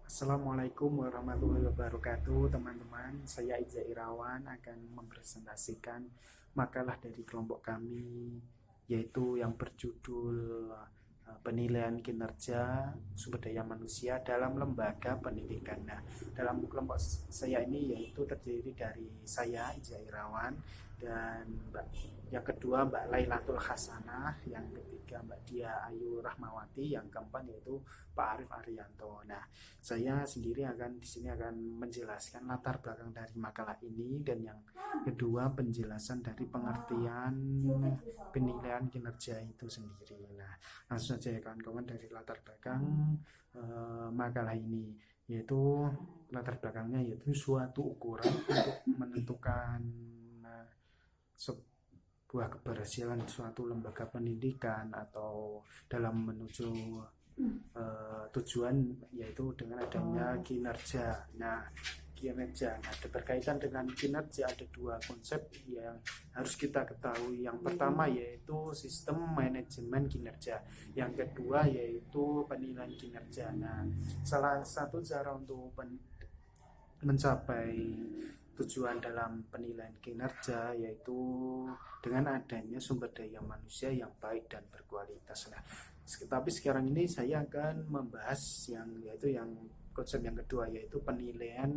Assalamualaikum warahmatullahi wabarakatuh, teman-teman. Saya Iza Irawan akan mempresentasikan makalah dari kelompok kami, yaitu yang berjudul Penilaian Kinerja Sumber Daya Manusia dalam Lembaga Pendidikan. Nah, dalam kelompok saya ini yaitu terdiri dari saya Iza Irawan dan yang kedua Mbak Lailatul Hasanah, yang ketiga Mbak Dia Ayu Rahmawati, yang keempat yaitu Pak Arif Arianto. Nah, saya sendiri di sini akan menjelaskan latar belakang dari makalah ini, dan yang kedua penjelasan dari pengertian penilaian kinerja itu sendiri. Nah, langsung saja ya kawan-kawan, dari latar belakang makalah ini, yaitu latar belakangnya yaitu suatu ukuran untuk menentukan sebuah keberhasilan suatu lembaga pendidikan atau dalam menuju tujuan, yaitu dengan adanya kinerja. Nah, berkaitan dengan kinerja ada dua konsep yang harus kita ketahui. Yang pertama yaitu sistem manajemen kinerja, yang kedua yaitu penilaian kinerja. Nah, salah satu cara untuk mencapai tujuan dalam penilaian kinerja yaitu dengan adanya sumber daya manusia yang baik dan berkualitas. Nah, tapi sekarang ini saya akan membahas yang konsep yang kedua, yaitu penilaian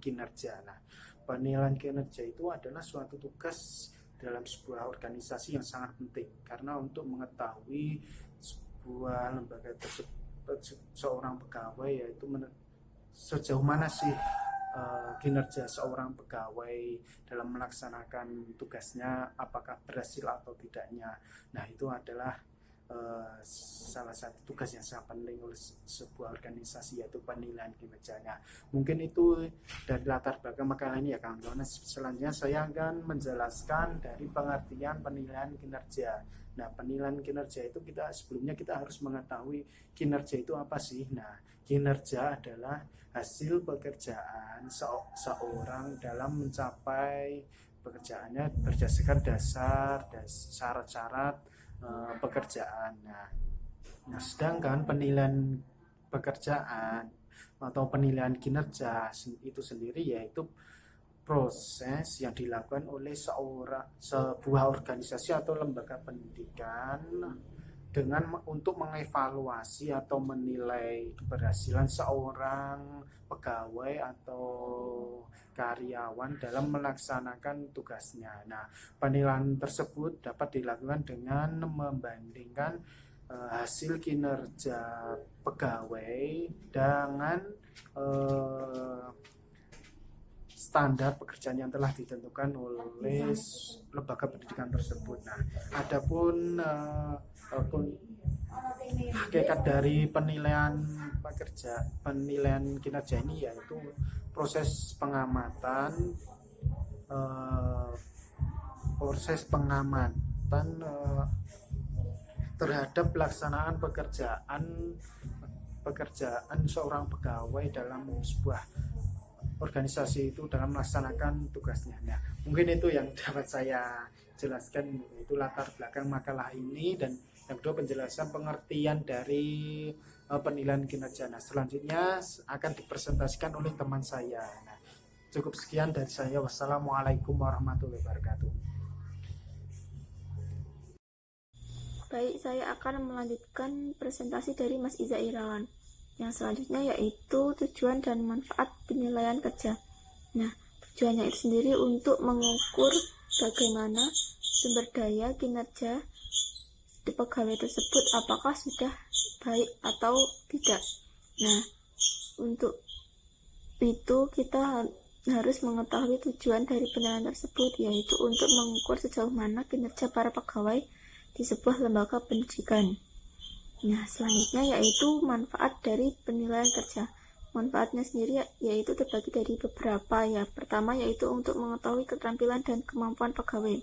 kinerja. Nah, penilaian kinerja itu adalah suatu tugas dalam sebuah organisasi yang sangat penting, karena untuk mengetahui sebuah lembaga tersebut, seorang pegawai, yaitu sejauh mana sih kinerja seorang pegawai dalam melaksanakan tugasnya, apakah berhasil atau tidaknya. Nah, itu adalah salah satu tugas yang sangat penting oleh sebuah organisasi, yaitu penilaian kinerjanya. Mungkin itu dari latar belakang makalah ini ya kawan-kawan. Selanjutnya saya akan menjelaskan dari pengertian penilaian kinerja. Nah, penilaian kinerja itu sebelumnya kita harus mengetahui kinerja itu apa sih. Nah, kinerja adalah hasil pekerjaan seorang dalam mencapai pekerjaannya berdasarkan syarat-syarat pekerjaan. Nah, sedangkan penilaian pekerjaan atau penilaian kinerja itu sendiri yaitu proses yang dilakukan oleh sebuah organisasi atau lembaga pendidikan untuk mengevaluasi atau menilai keberhasilan seorang pegawai atau karyawan dalam melaksanakan tugasnya. Nah, penilaian tersebut dapat dilakukan dengan membandingkan hasil kinerja pegawai dengan standar pekerjaan yang telah ditentukan oleh lembaga pendidikan tersebut. Nah, adapun hakikat dari penilaian kinerja ini yaitu proses pengamatan terhadap pelaksanaan pekerjaan seorang pegawai dalam sebuah organisasi itu dalam melaksanakan tugasnya. Nah, mungkin itu yang dapat saya jelaskan, itu latar belakang makalah ini, dan yang kedua penjelasan pengertian dari penilaian kinerja. Nah, selanjutnya akan dipresentasikan oleh teman saya. Nah, cukup sekian dari saya. Wassalamualaikum warahmatullahi wabarakatuh. Baik, saya akan melanjutkan presentasi dari Mas Iza Irawan. Yang selanjutnya yaitu tujuan dan manfaat penilaian kerja. Nah, tujuannya itu sendiri untuk mengukur bagaimana sumber daya kinerja di pegawai tersebut apakah sudah baik atau tidak. Nah, untuk itu kita harus mengetahui tujuan dari penilaian tersebut, yaitu untuk mengukur sejauh mana kinerja para pegawai di sebuah lembaga pendidikan. Nah, selanjutnya yaitu manfaat dari penilaian kerja. Manfaatnya sendiri yaitu terbagi dari beberapa ya. Pertama yaitu untuk mengetahui keterampilan dan kemampuan pegawai.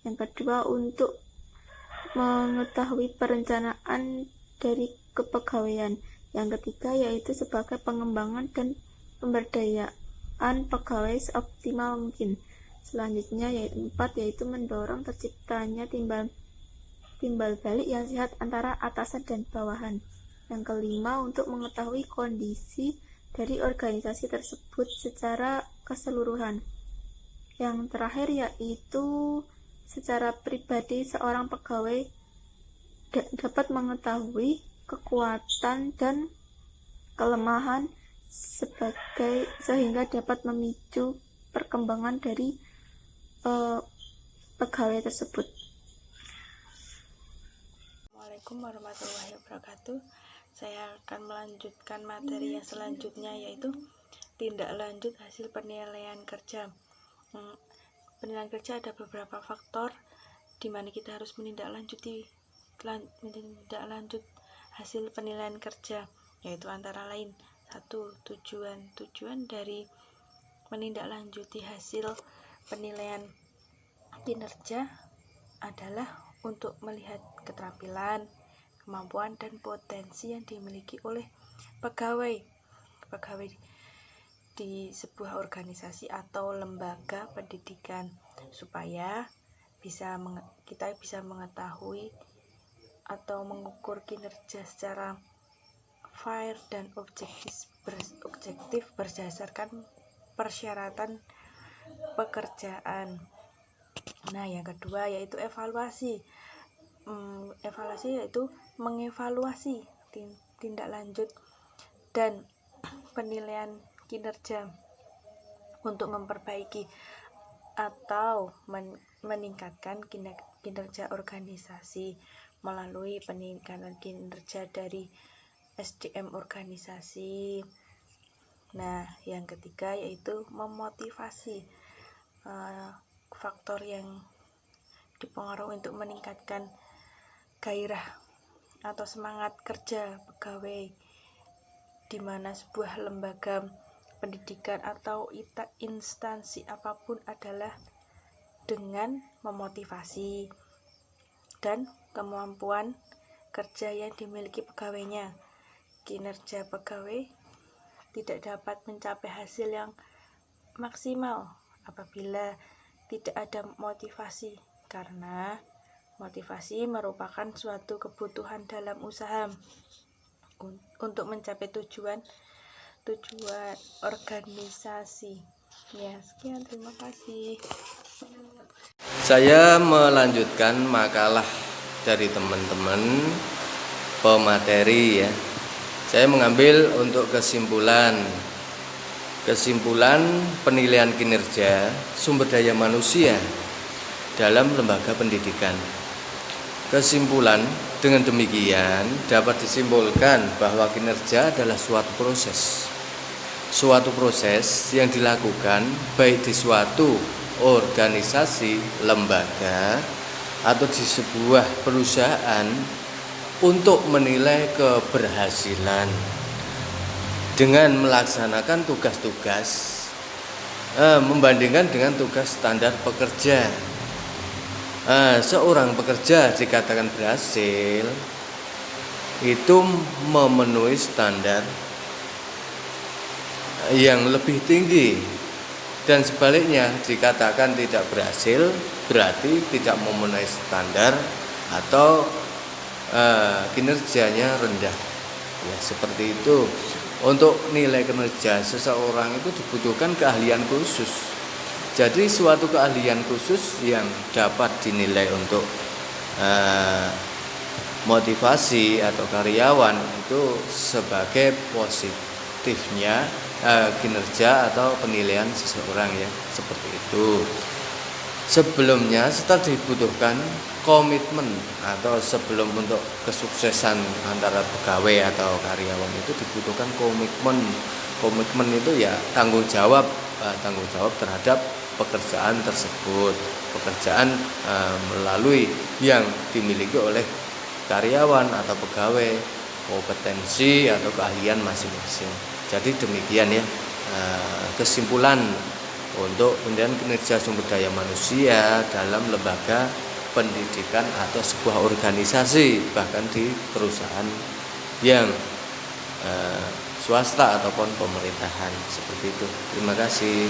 Yang kedua untuk mengetahui perencanaan dari kepegawaian. Yang ketiga yaitu sebagai pengembangan dan pemberdayaan pegawai seoptimal mungkin. Selanjutnya yaitu 4 yaitu mendorong terciptanya timbal balik yang sehat antara atasan dan bawahan. Yang kelima untuk mengetahui kondisi dari organisasi tersebut secara keseluruhan. Yang terakhir yaitu secara pribadi seorang pegawai dapat mengetahui kekuatan dan kelemahan sehingga dapat memicu perkembangan dari pegawai tersebut. Assalamualaikum warahmatullahi wabarakatuh. Saya akan melanjutkan materi yang selanjutnya, yaitu tindak lanjut hasil penilaian kerja. Penilaian kerja ada beberapa faktor di mana kita harus menindaklanjut hasil penilaian kerja, yaitu antara lain 1. Tujuan dari menindaklanjuti hasil penilaian kinerja adalah untuk melihat keterampilan, kemampuan, dan potensi yang dimiliki oleh pegawai di sebuah organisasi atau lembaga pendidikan, supaya kita bisa mengetahui atau mengukur kinerja secara fair dan objektif berdasarkan persyaratan pekerjaan. Nah, yang kedua yaitu evaluasi. Evaluasi yaitu mengevaluasi tindak lanjut dan penilaian kinerja untuk memperbaiki atau meningkatkan kinerja organisasi melalui peningkatan kinerja dari SDM organisasi. Nah, yang ketiga yaitu memotivasi. Faktor yang dipengaruhi untuk meningkatkan gairah atau semangat kerja pegawai, di mana sebuah lembaga pendidikan atau instansi apapun adalah dengan memotivasi dan kemampuan kerja yang dimiliki pegawainya. Kinerja pegawai tidak dapat mencapai hasil yang maksimal apabila tidak ada motivasi, karena motivasi merupakan suatu kebutuhan dalam usaha untuk mencapai tujuan organisasi. Ya, sekian, terima kasih. Saya melanjutkan makalah dari teman-teman pemateri ya. Saya mengambil untuk kesimpulan penilaian kinerja sumber daya manusia dalam lembaga pendidikan. Kesimpulan, dengan demikian dapat disimpulkan bahwa kinerja adalah suatu proses yang dilakukan baik di suatu organisasi, lembaga, atau di sebuah perusahaan untuk menilai keberhasilan dengan melaksanakan tugas-tugas membandingkan dengan tugas standar pekerja. Seorang pekerja dikatakan berhasil itu memenuhi standar yang lebih tinggi, dan sebaliknya dikatakan tidak berhasil berarti tidak memenuhi standar atau kinerjanya rendah. Ya, seperti itu. Untuk nilai kinerja seseorang itu dibutuhkan keahlian khusus. Jadi suatu keahlian khusus yang dapat dinilai untuk motivasi atau karyawan itu sebagai positifnya kinerja atau penilaian seseorang ya, seperti itu. Sebelumnya setelah dibutuhkan komitmen, atau sebelum untuk kesuksesan antara pegawai atau karyawan itu dibutuhkan komitmen. Komitmen itu ya tanggung jawab terhadap pekerjaan tersebut, pekerjaan melalui yang dimiliki oleh karyawan atau pegawai, kompetensi atau keahlian masing-masing. Jadi demikian ya kesimpulan untuk penilaian kinerja sumber daya manusia dalam lembaga pendidikan atau sebuah organisasi, bahkan di perusahaan yang swasta ataupun pemerintahan, seperti itu. Terima kasih.